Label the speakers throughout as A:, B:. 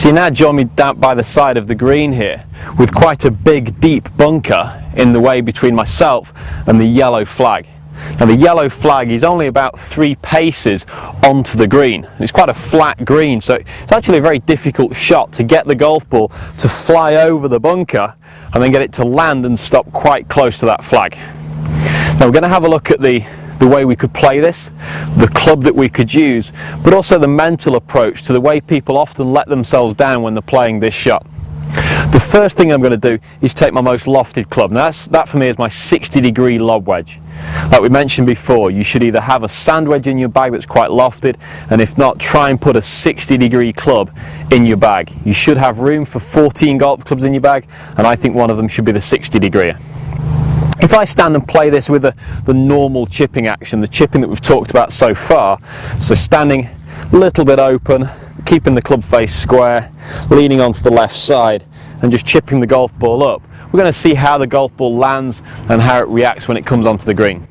A: So you now join me down by the side of the green here with quite a big deep bunker in the way between myself and the yellow flag. Now the yellow flag is only about 3 paces onto the green. It's quite a flat green, so it's actually a very difficult shot to get the golf ball to fly over the bunker and then get it to land and stop quite close to that flag. Now we're going to have a look at the way we could play this, the club that we could use, but also the mental approach to the way people often let themselves down when they're playing this shot. The first thing I'm going to do is take my most lofted club. Now that for me is my 60-degree lob wedge. Like we mentioned before, you should either have a sand wedge in your bag that's quite lofted, and if not, try and put a 60-degree club in your bag. You should have room for 14 golf clubs in your bag, and I think one of them should be the 60-degree. If I stand and play this with the normal chipping action, the chipping that we've talked about so far, so standing a little bit open, keeping the club face square, leaning onto the left side and just chipping the golf ball up, we're going to see how the golf ball lands and how it reacts when it comes onto the green.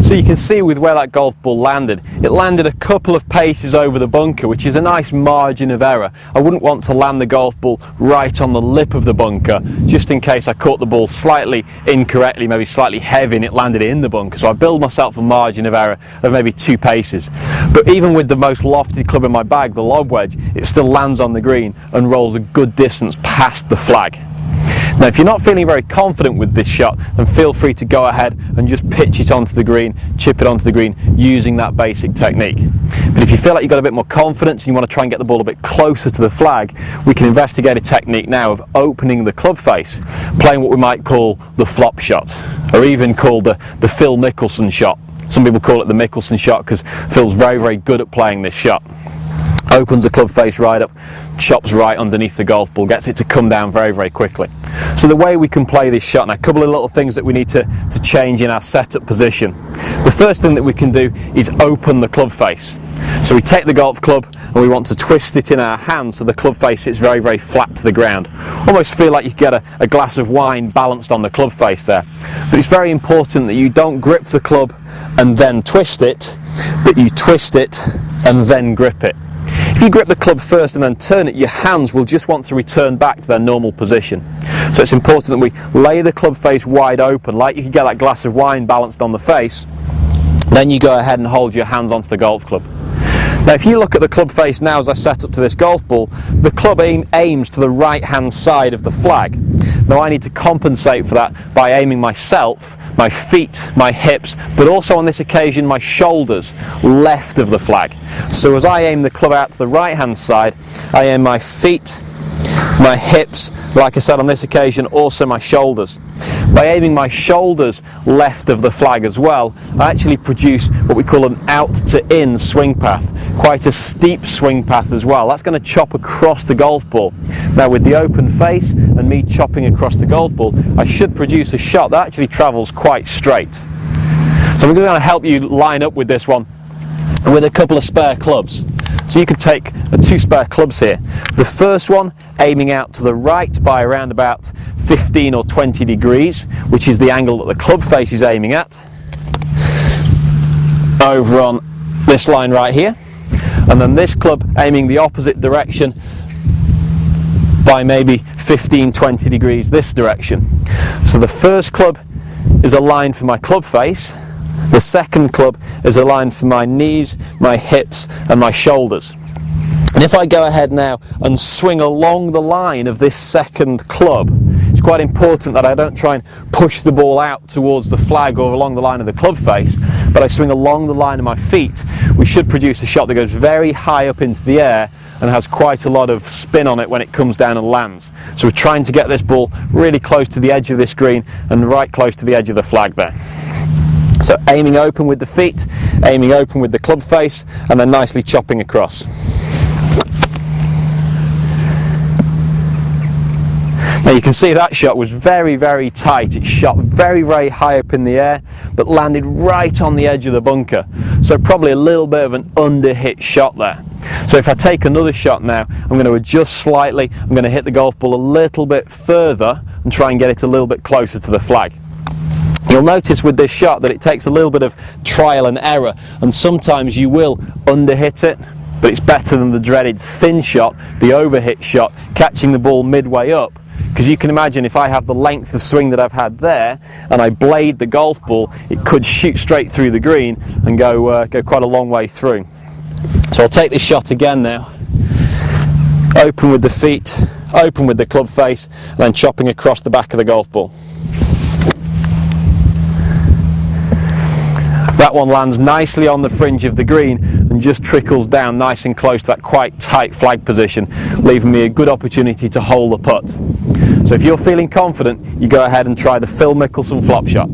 A: So you can see with where that golf ball landed, it landed a couple of paces over the bunker, which is a nice margin of error. I wouldn't want to land the golf ball right on the lip of the bunker, just in case I caught the ball slightly incorrectly, maybe slightly heavy, and it landed in the bunker. So I build myself a margin of error of maybe 2 paces. But even with the most lofted club in my bag, the lob wedge, it still lands on the green and rolls a good distance past the flag. Now if you're not feeling very confident with this shot, then feel free to go ahead and just pitch it onto the green, chip it onto the green using that basic technique. But if you feel like you've got a bit more confidence and you want to try and get the ball a bit closer to the flag, we can investigate a technique now of opening the club face, playing what we might call the flop shot, or even called the Phil Mickelson shot. Some people call it the Mickelson shot because Phil's very, very good at playing this shot. Opens the club face right up, chops right underneath the golf ball, gets it to come down very, very quickly. So the way we can play this shot, now a couple of little things that we need to change in our setup position. The first thing that we can do is open the club face. So we take the golf club and we want to twist it in our hand so the club face sits very, very flat to the ground. Almost feel like you get a glass of wine balanced on the club face there. But it's very important that you don't grip the club and then twist it, but you twist it and then grip it. If you grip the club first and then turn it, your hands will just want to return back to their normal position. So it's important that we lay the club face wide open, like you could get that glass of wine balanced on the face. Then you go ahead and hold your hands onto the golf club. Now if you look at the club face now as I set up to this golf ball, the club aims to the right hand side of the flag. Now I need to compensate for that by aiming myself, my feet, my hips, but also on this occasion my shoulders left of the flag. So as I aim the club out to the right hand side, I aim my feet, my hips, like I said on this occasion also my shoulders. By aiming my shoulders left of the flag as well, I actually produce what we call an out to in swing path, quite a steep swing path as well. That's going to chop across the golf ball. Now with the open face and me chopping across the golf ball, I should produce a shot that actually travels quite straight. So I'm going to help you line up with this one with a couple of spare clubs. So you could take 2 spare clubs here. The first one aiming out to the right by around about 15 or 20 degrees, which is the angle that the club face is aiming at, over on this line right here. And then this club aiming the opposite direction by maybe 15-20 degrees this direction. So the first club is aligned for my club face. The second club is aligned for my knees, my hips and my shoulders. And if I go ahead now and swing along the line of this second club, it's quite important that I don't try and push the ball out towards the flag or along the line of the club face, but I swing along the line of my feet. We should produce a shot that goes very high up into the air and has quite a lot of spin on it when it comes down and lands. So we're trying to get this ball really close to the edge of this green and right close to the edge of the flag there. So aiming open with the feet, aiming open with the club face, and then nicely chopping across. Now you can see that shot was very, very tight. It shot very, very high up in the air, but landed right on the edge of the bunker. So probably a little bit of an under-hit shot there. So if I take another shot now, I'm going to adjust slightly. I'm going to hit the golf ball a little bit further and try and get it a little bit closer to the flag. You'll notice with this shot that it takes a little bit of trial and error, and sometimes you will underhit it, but it's better than the dreaded thin shot, the overhit shot, catching the ball midway up. Because you can imagine if I have the length of swing that I've had there and I blade the golf ball, it could shoot straight through the green and go quite a long way through. So I'll take this shot again now. Open with the feet, open with the club face, and then chopping across the back of the golf ball. That one lands nicely on the fringe of the green and just trickles down nice and close to that quite tight flag position, leaving me a good opportunity to hole the putt. So if you're feeling confident, you go ahead and try the Phil Mickelson flop shot.